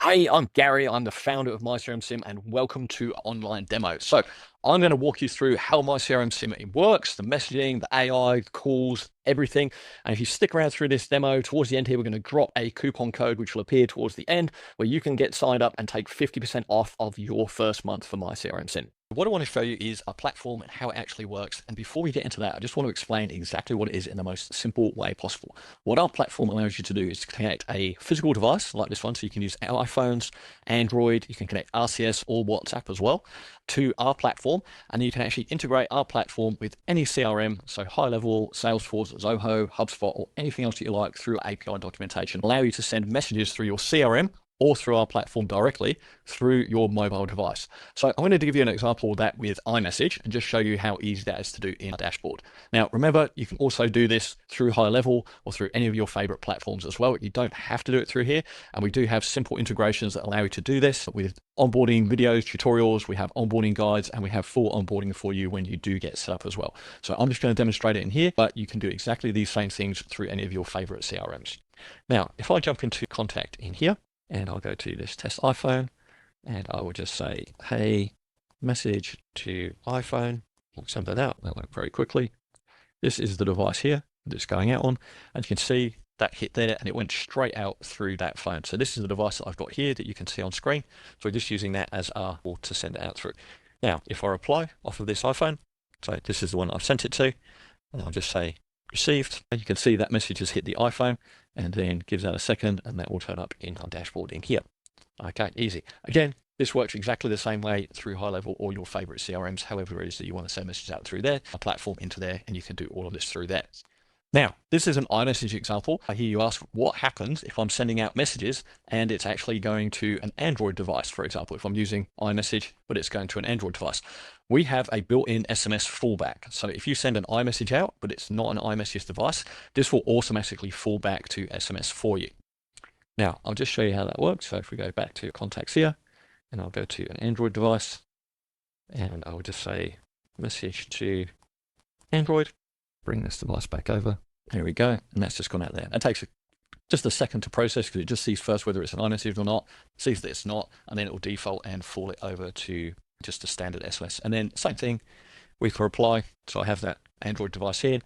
Hey, I'm Gary. I'm the founder of My CRM SIM, and welcome to Online Demo. So I'm going to walk you through how My CRM SIM works, the messaging, the AI, the calls, everything. And if you stick around through this demo, towards the end here, we're going to drop a coupon code, which will appear towards the end, where you can get signed up and take 50% off of your first month for My CRM SIM. What I want to show you is a platform and how it actually works. And before we get into that, I just want to explain exactly what it is in the most simple way possible. What our platform allows you to do is to connect a physical device like this one. So you can use iPhones, Android, you can connect RCS or WhatsApp as well to our platform. And you can actually integrate our platform with any CRM. So HighLevel, Salesforce, Zoho, HubSpot, or anything else that you like through API documentation. Allow you to send messages through your CRM or through our platform directly through your mobile device. So I'm going to give you an example of that with iMessage and just show you how easy that is to do in our dashboard. Now, remember, you can also do this through HighLevel or through any of your favorite platforms as well. You don't have to do it through here. And we do have simple integrations that allow you to do this with onboarding videos, tutorials, we have onboarding guides, and we have full onboarding for you when you do get set up as well. So I'm just going to demonstrate it in here, but you can do exactly these same things through any of your favorite CRMs. Now, if I jump into contact in here, and I'll go to this test iPhone and I will just say, hey, message to iPhone. We'll send that out. That went very quickly. This is the device here that it's going out on. And you can see that hit there and it went straight out through that phone. So this is the device that I've got here that you can see on screen. So we're just using that as our tool to send it out through. Now, if I reply off of this iPhone, so this is the one I've sent it to, and I'll just say received. And you can see that message has hit the iPhone and then gives that a second and that will turn up in our dashboard in here. Okay, easy. Again, this works exactly the same way through HighLevel or your favorite CRMs, however it is that you want to send messages out through there, a platform into there, and you can do all of this through there. Now, this is an iMessage example. I hear you ask, what happens if I'm sending out messages and it's actually going to an Android device, for example, if I'm using iMessage, but it's going to an Android device. We have a built-in SMS fallback. So if you send an iMessage out, but it's not an iMessage device, this will automatically fall back to SMS for you. Now, I'll just show you how that works. So if we go back to contacts here, and I'll go to an Android device, and I'll just say message to Android. Bring this device back over. There we go. And that's just gone out there. It takes just a second to process because it just sees first whether it's an iMessage or not, sees that it's not, and then it will default and fall it over to just a standard SMS. And then same thing, we can reply. So I have that Android device here,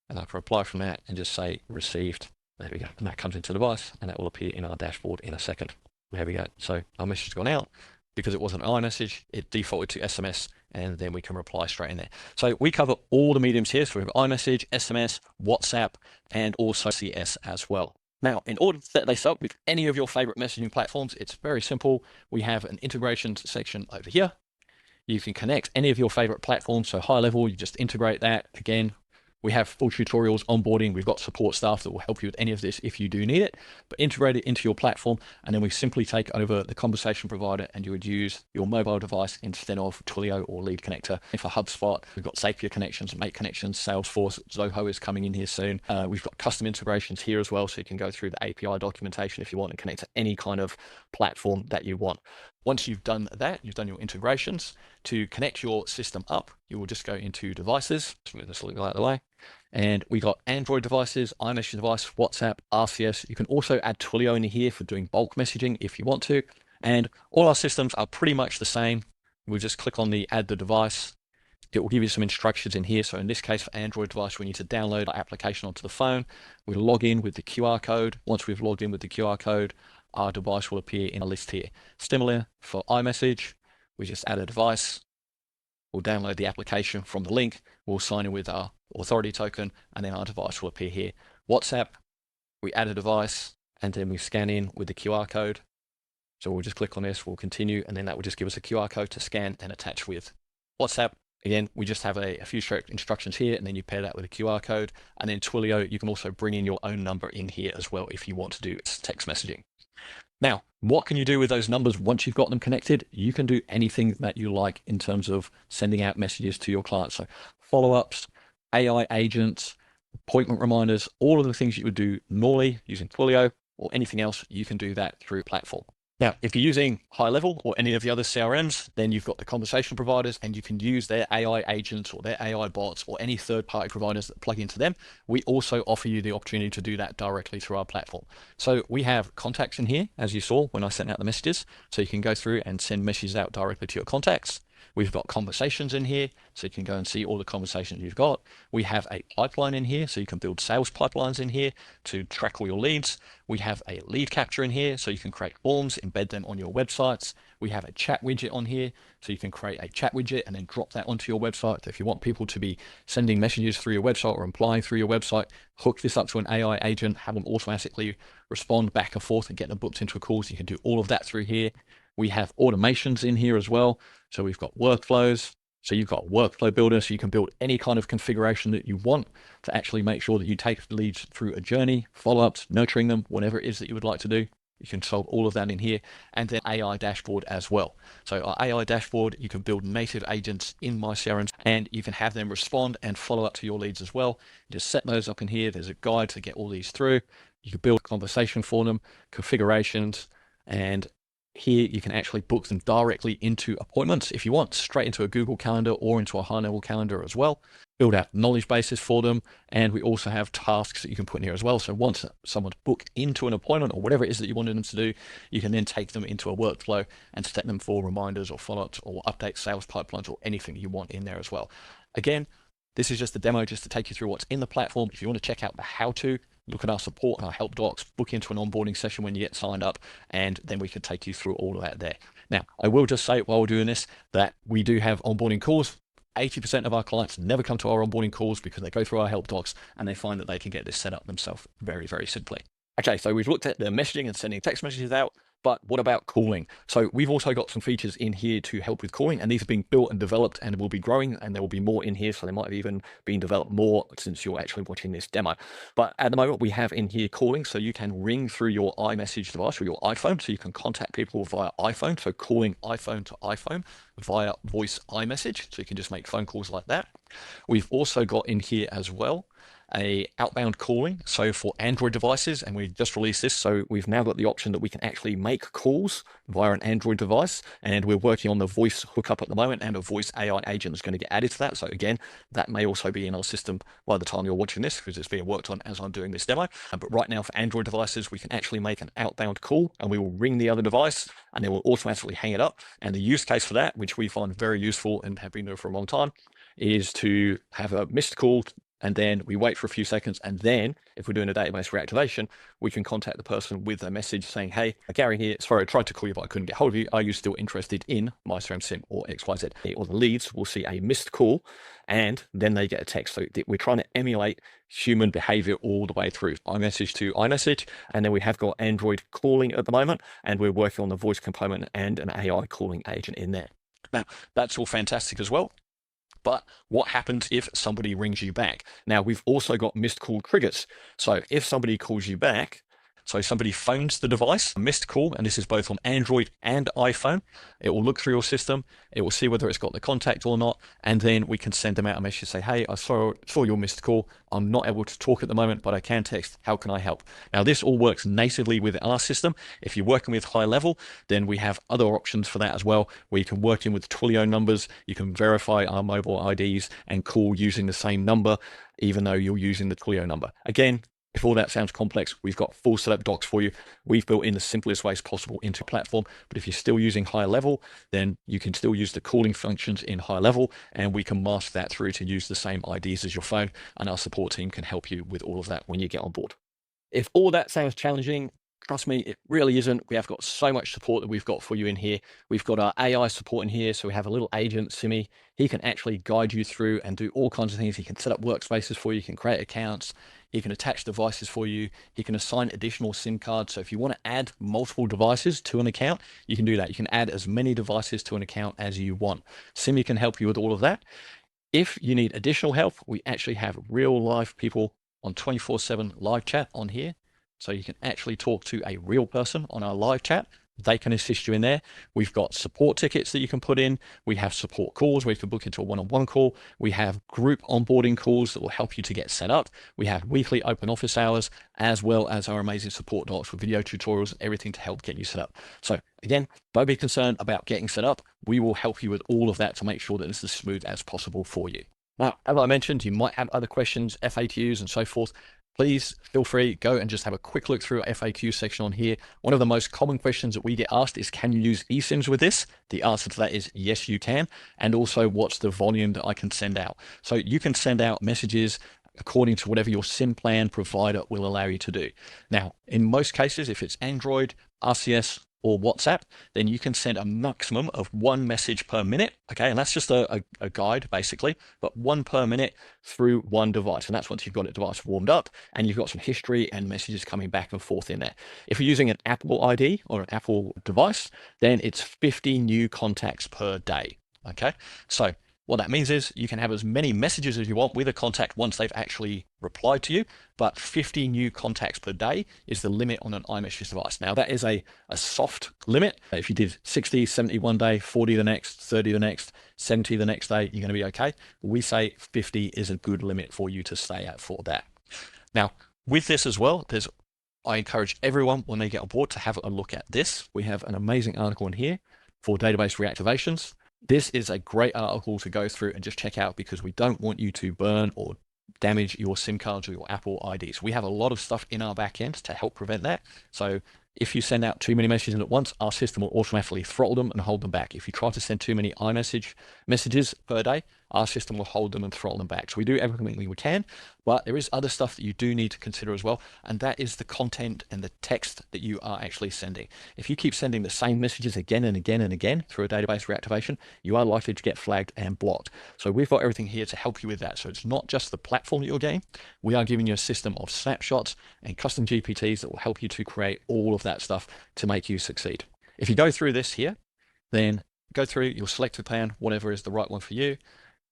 and I can reply from that and just say received. There we go. And that comes into the device, and that will appear in our dashboard in a second. There we go. So our message has gone out. Because it wasn't an iMessage, it defaulted to SMS, and then we can reply straight in there. So we cover all the mediums here. So we have iMessage, SMS, WhatsApp, and also CS as well. Now, in order to set this up with any of your favorite messaging platforms, it's very simple. We have an integrations section over here. You can connect any of your favorite platforms. So HighLevel, you just integrate that. Again, we have full tutorials, onboarding. We've got support staff that will help you with any of this if you do need it, but integrate it into your platform. And then we simply take over the conversation provider and you would use your mobile device instead of Twilio or Lead Connector. And for HubSpot, we've got Zapier connections, Make connections, Salesforce, Zoho is coming in here soon. We've got custom integrations here as well. So you can go through the API documentation if you want to connect to any kind of platform that you want. Once you've done that, you've done your integrations, to connect your system up, you will just go into devices, move this a little out of the way, and we got Android devices, iMessage device, WhatsApp, RCS. You can also add Twilio in here for doing bulk messaging if you want to, and all our systems are pretty much the same. We'll just click on the add the device. It will give you some instructions in here. So in this case, for Android device, we need to download our application onto the phone. We log in with the QR code. Once we've logged in with the QR code, our device will appear in a list here. Similar for iMessage, we just add a device. We'll download the application from the link. We'll sign in with our authority token, and then our device will appear here. WhatsApp, we add a device, and then we scan in with the QR code. So we'll just click on this, we'll continue, and then that will just give us a QR code to scan and attach with. WhatsApp, again, we just have a few strict instructions here, and then you pair that with a QR code. And then Twilio, you can also bring in your own number in here as well if you want to do text messaging. Now, what can you do with those numbers once you've got them connected? You can do anything that you like in terms of sending out messages to your clients. So follow-ups, AI agents, appointment reminders, all of the things you would do normally using Twilio or anything else, you can do that through a platform. Now, if you're using HighLevel or any of the other CRMs, then you've got the conversation providers and you can use their AI agents or their AI bots or any third-party providers that plug into them. We also offer you the opportunity to do that directly through our platform. So we have contacts in here, as you saw when I sent out the messages. So you can go through and send messages out directly to your contacts. We've got conversations in here, so you can go and see all the conversations you've got. We have a pipeline in here, so you can build sales pipelines in here to track all your leads. We have a lead capture in here, so you can create forms, embed them on your websites. We have a chat widget on here, so you can create a chat widget and then drop that onto your website. If you want people to be sending messages through your website or applying through your website, hook this up to an AI agent, have them automatically respond back and forth and get them booked into a call. So you can do all of that through here. We have automations in here as well. So we've got workflows. So you've got workflow builder, so you can build any kind of configuration that you want to actually make sure that you take leads through a journey, follow-ups, nurturing them, whatever it is that you would like to do. You can solve all of that in here, and then AI dashboard as well. So our AI dashboard, you can build native agents in My CRM, and you can have them respond and follow up to your leads as well. Just set those up in here. There's a guide to get all these through. You can build a conversation for them, configurations, and here you can actually book them directly into appointments if you want, straight into a Google Calendar or into a HighLevel calendar as well. Build out knowledge bases for them, and we also have tasks that you can put in here as well. So once someone's booked into an appointment or whatever it is that you wanted them to do, you can then take them into a workflow and set them for reminders or follow-ups or update sales pipelines or anything you want in there as well. Again, this is just a demo just to take you through what's in the platform. If you want to check out the how-to, look at our support and our help docs, book into an onboarding session when you get signed up, and then we can take you through all of that there. Now, I will just say while we're doing this that we do have onboarding calls. 80% of our clients never come to our onboarding calls because they go through our help docs and they find that they can get this set up themselves very, very simply. Okay, so we've looked at the messaging and sending text messages out, but what about calling? So we've also got some features in here to help with calling, and these are being built and developed and will be growing, and there will be more in here. So they might have even been developed more since you're actually watching this demo. But at the moment we have in here calling, so you can ring through your iMessage device or your iPhone, so you can contact people via iPhone. So calling iPhone to iPhone via voice iMessage, so you can just make phone calls like that. We've also got in here as well a outbound calling, so for Android devices, and we just released this, so we've now got the option that we can actually make calls via an Android device, and we're working on the voice hookup at the moment, and a voice AI agent is going to get added to that. So again, that may also be in our system by the time you're watching this, because it's being worked on as I'm doing this demo. But right now for Android devices, we can actually make an outbound call, and we will ring the other device, and it will automatically hang it up. And the use case for that, which we find very useful and have been doing for a long time, is to have a missed call, and then we wait for a few seconds, and then if we're doing a database reactivation, we can contact the person with a message saying, hey, Gary here, sorry, I tried to call you, but I couldn't get hold of you. Are you still interested in My CRM SIM or XYZ? Or the leads will see a missed call, and then they get a text. So we're trying to emulate human behavior all the way through iMessage to iMessage. And then we have got Android calling at the moment, and we're working on the voice component and an AI calling agent in there. Now, that's all fantastic as well. But what happens if somebody rings you back? Now, we've also got missed call triggers. So if somebody calls you back, so somebody phones the device, a missed call, and this is both on Android and iPhone, it will look through your system, it will see whether it's got the contact or not, and then we can send them out a message, say, hey, I saw your missed call, I'm not able to talk at the moment, but I can text, how can I help? Now, this all works natively with our system. If you're working with HighLevel, then we have other options for that as well, where you can work in with Twilio numbers, you can verify our mobile IDs and call using the same number, even though you're using the Twilio number. Again, if all that sounds complex, we've got full setup docs for you. We've built in the simplest ways possible into a platform. But if you're still using HighLevel, then you can still use the calling functions in HighLevel, and we can mask that through to use the same IDs as your phone. And our support team can help you with all of that when you get on board. If all that sounds challenging, trust me, it really isn't. We have got so much support that we've got for you in here. We've got our AI support in here. So we have a little agent, Simei. He can actually guide you through and do all kinds of things. He can set up workspaces for you. He can create accounts. He can attach devices for you. He can assign additional SIM cards. So if you want to add multiple devices to an account, you can do that. You can add as many devices to an account as you want. Simei can help you with all of that. If you need additional help, we actually have real live people on 24/7 live chat on here. So you can actually talk to a real person on our live chat. they can assist you in there. We've got support tickets that you can put in. We have support calls where you can book into a one-on-one call. We have group onboarding calls that will help you to get set up. We have weekly open office hours, as well as our amazing support docs with video tutorials and everything to help get you set up. So again, don't be concerned about getting set up. We will help you with all of that to make sure that it's as smooth as possible for you. Now, as I mentioned, you might have other questions, FAQs and so forth. Please feel free, go and just have a quick look through our FAQ section on here. One of the most common questions that we get asked is, can you use eSIMs with this? The answer to that is yes, you can. And also, what's the volume that I can send out? So you can send out messages according to whatever your SIM plan provider will allow you to do. Now, in most cases, if it's Android, RCS, or WhatsApp, then you can send a maximum of 1 message per minute. Okay, and that's just a guide basically, but 1 per minute through one device. And that's once you've got a device warmed up and you've got some history and messages coming back and forth in there. If you're using an Apple ID or an Apple device, then it's 50 new contacts per day. Okay, so what that means is you can have as many messages as you want with a contact once they've actually replied to you, but 50 new contacts per day is the limit on an iMessage device. Now that is a soft limit. If you did 60, 70 one day, 40 the next, 30 the next, 70 the next day, you're going to be okay. We say 50 is a good limit for you to stay at for that. Now with this as well, I encourage everyone when they get on board to have a look at this. We have an amazing article in here for database reactivations. This is a great article to go through and just check out because we don't want you to burn or damage your SIM cards or your Apple IDs. We have a lot of stuff in our back end to help prevent that. So if you send out too many messages at once, our system will automatically throttle them and hold them back. If you try to send too many iMessage messages per day, our system will hold them and throttle them back. So we do everything we can, but there is other stuff that you do need to consider as well, and that is the content and the text that you are actually sending. If you keep sending the same messages again and again and again through a database reactivation, you are likely to get flagged and blocked. So we've got everything here to help you with that. So it's not just the platform that you're getting. We are giving you a system of snapshots and custom GPTs that will help you to create all of that stuff to make you succeed. If you go through this here, then go through, you'll select the plan, whatever is the right one for you.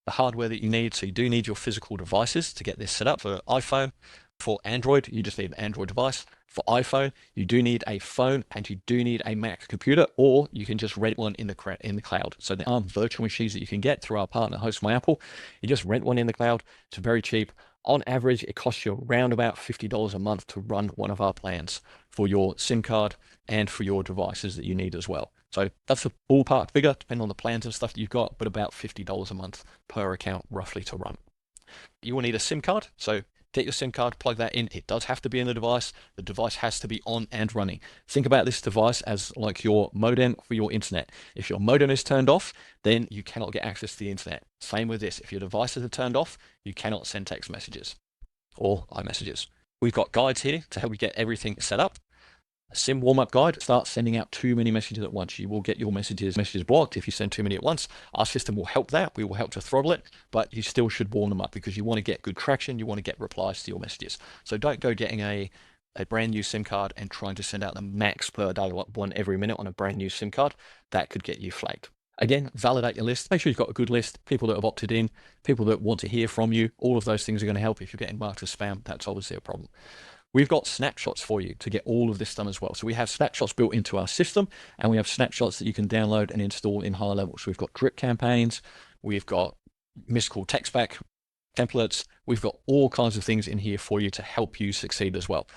The hardware that you need, so you do need your physical devices to get this set up. For iPhone, for Android, you just need an Android device. For iPhone, you do need a phone and you do need a Mac computer, or you can just rent one in the cloud. So there are virtual machines that you can get through our partner host myApple. You just rent one in the cloud. It's very cheap. On average, it costs you around about $50 a month to run one of our plans for your SIM card and for your devices that you need as well. So that's a ballpark figure, depending on the plans and stuff that you've got, but about $50 a month per account roughly to run. You will need a SIM card, so get your SIM card, plug that in. It does have to be in the device. The device has to be on and running. Think about this device as like your modem for your internet. If your modem is turned off, then you cannot get access to the internet. Same with this. If your devices are turned off, you cannot send text messages or iMessages. We've got guides here to help you get everything set up. A SIM warm-up guide, start sending out too many messages at once. You will get your messages blocked if you send too many at once. Our system will help that. We will help to throttle it, but you still should warm them up because you want to get good traction. You want to get replies to your messages. So don't go getting a brand new SIM card and trying to send out the max per day, one every minute on a brand new SIM card. That could get you flagged. Again, validate your list. Make sure you've got a good list. People that have opted in, people that want to hear from you. All of those things are going to help. If you're getting marked as spam, that's obviously a problem. We've got snapshots for you to get all of this done as well. So we have snapshots built into our system, and we have snapshots that you can download and install in HighLevel. So we've got drip campaigns, we've got missed call text back templates, we've got all kinds of things in here for you to help you succeed as well.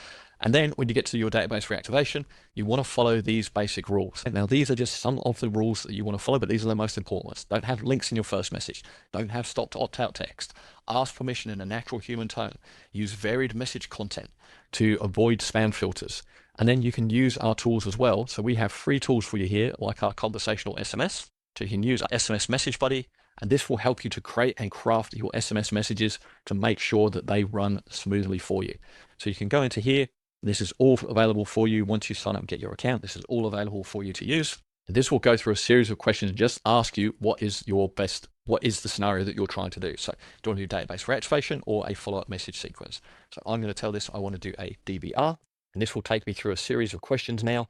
And then when you get to your database reactivation, you want to follow these basic rules. Now, these are just some of the rules that you want to follow, but these are the most important ones. Don't have links in your first message. Don't have stop to opt-out text. Ask permission in a natural human tone. Use varied message content to avoid spam filters. And then you can use our tools as well. So we have free tools for you here, like our conversational SMS. So you can use our SMS Message Buddy, and this will help you to create and craft your SMS messages to make sure that they run smoothly for you. So you can go into here. This is all available for you once you sign up and get your account. This is all available for you to use. And this will go through a series of questions and just ask you what is the scenario that you're trying to do. So do you want to do database reactivation or a follow-up message sequence? So I'm going to tell this I want to do a DBR, and this will take me through a series of questions now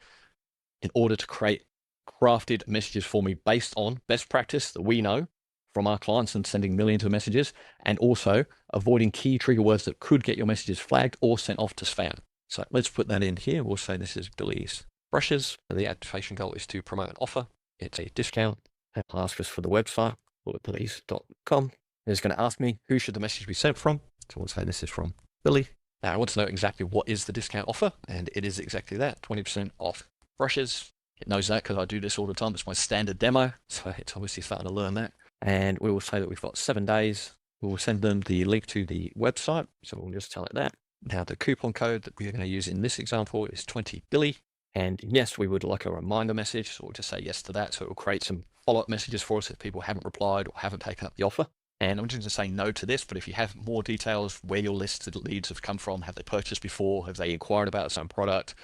in order to create crafted messages for me based on best practice that we know from our clients and sending millions of messages, and also avoiding key trigger words that could get your messages flagged or sent off to spam. So let's put that in here. We'll say this is delete brushes. The activation goal is to promote an offer. It's a discount. It'll ask us for the website, bulletpolice.com. It's going to ask me who should the message be sent from. So we'll say this is from Billy. Now I want to know exactly what is the discount offer, and it is exactly that, 20% off brushes. It knows that because I do this all the time. It's my standard demo, so it's obviously starting to learn that. And we will say that we've got 7 days. We will send them the link to the website, so we'll just tell it that. Now the coupon code that we're going to use in this example is 20Billy. And yes, we would like a reminder message, so we'll just say yes to that. So it will create some follow-up messages for us if people haven't replied or haven't taken up the offer. And I'm just going to say no to this, but if you have more details, where your listed leads have come from, have they purchased before, have they inquired about some product,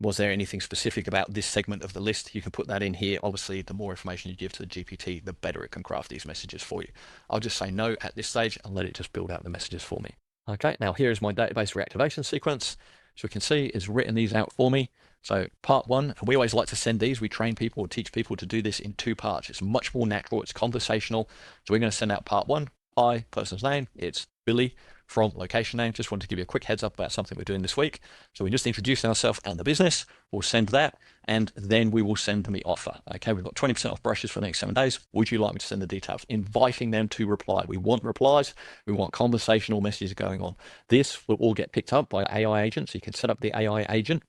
was there anything specific about this segment of the list, you can put that in here. Obviously, the more information you give to the GPT, the better it can craft these messages for you. I'll just say no at this stage and let it just build out the messages for me. Okay, now here is my database reactivation sequence. So we can see it's written these out for me. So part 1, and we always like to send these, we train people or teach people to do this in 2 parts. It's much more natural, it's conversational. So we're going to send out part 1, hi, person's name, it's Billy from location name. Just wanted to give you a quick heads up about something we're doing this week. So we just introduced ourselves and the business. We'll send that, and then we will send them the offer. Okay, we've got 20% off brushes for the next 7 days. Would you like me to send the details? Inviting them to reply. We want replies. We want conversational messages going on. This will all get picked up by AI agents. So you can set up the AI agent,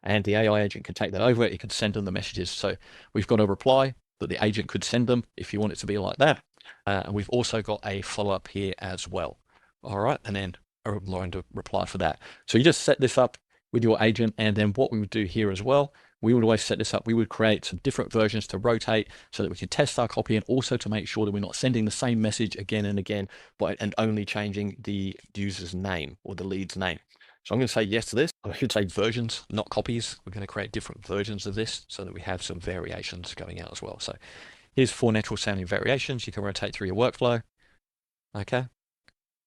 and the AI agent can take that over. It can send them the messages. So we've got a reply that the agent could send them if you want it to be like that. And we've also got a follow-up here as well. All right, and then a line to reply for that. So you just set this up with your agent, and then what we would do here as well, we would always set this up. We would create some different versions to rotate so that we can test our copy, and also to make sure that we're not sending the same message again and again, and only changing the user's name or the lead's name. So I'm going to say yes to this. I should say versions, not copies. We're going to create different versions of this so that we have some variations going out as well. So here's 4 natural sounding variations. You can rotate through your workflow. Okay.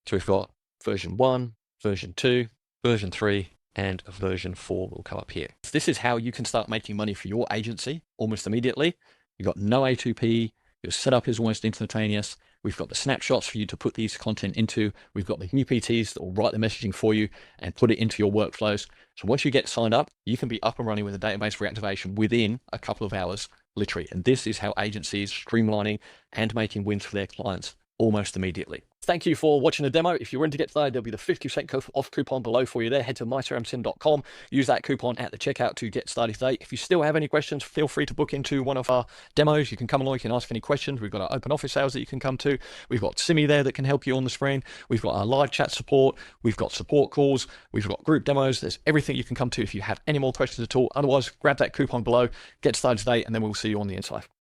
So we've got version 1, version 2, version 3, and version 4 will come up here. So this is how you can start making money for your agency almost immediately. You've got no A2P. Your setup is almost instantaneous. We've got the snapshots for you to put these content into. We've got the UPTs that will write the messaging for you and put it into your workflows. So once you get signed up, you can be up and running with a database reactivation within a couple of hours, literally. And this is how agencies streamlining and making wins for their clients almost immediately. Thank you for watching the demo. If you're in to get started, there'll be the 50% off coupon below for you there. Head to myCRMSIM.com. Use that coupon at the checkout to get started today. If you still have any questions, feel free to book into one of our demos. You can come along, you can ask any questions. We've got our open office hours that you can come to. We've got Simei there that can help you on the screen. We've got our live chat support. We've got support calls. We've got group demos. There's everything you can come to if you have any more questions at all. Otherwise, grab that coupon below, get started today, and then we'll see you on the inside.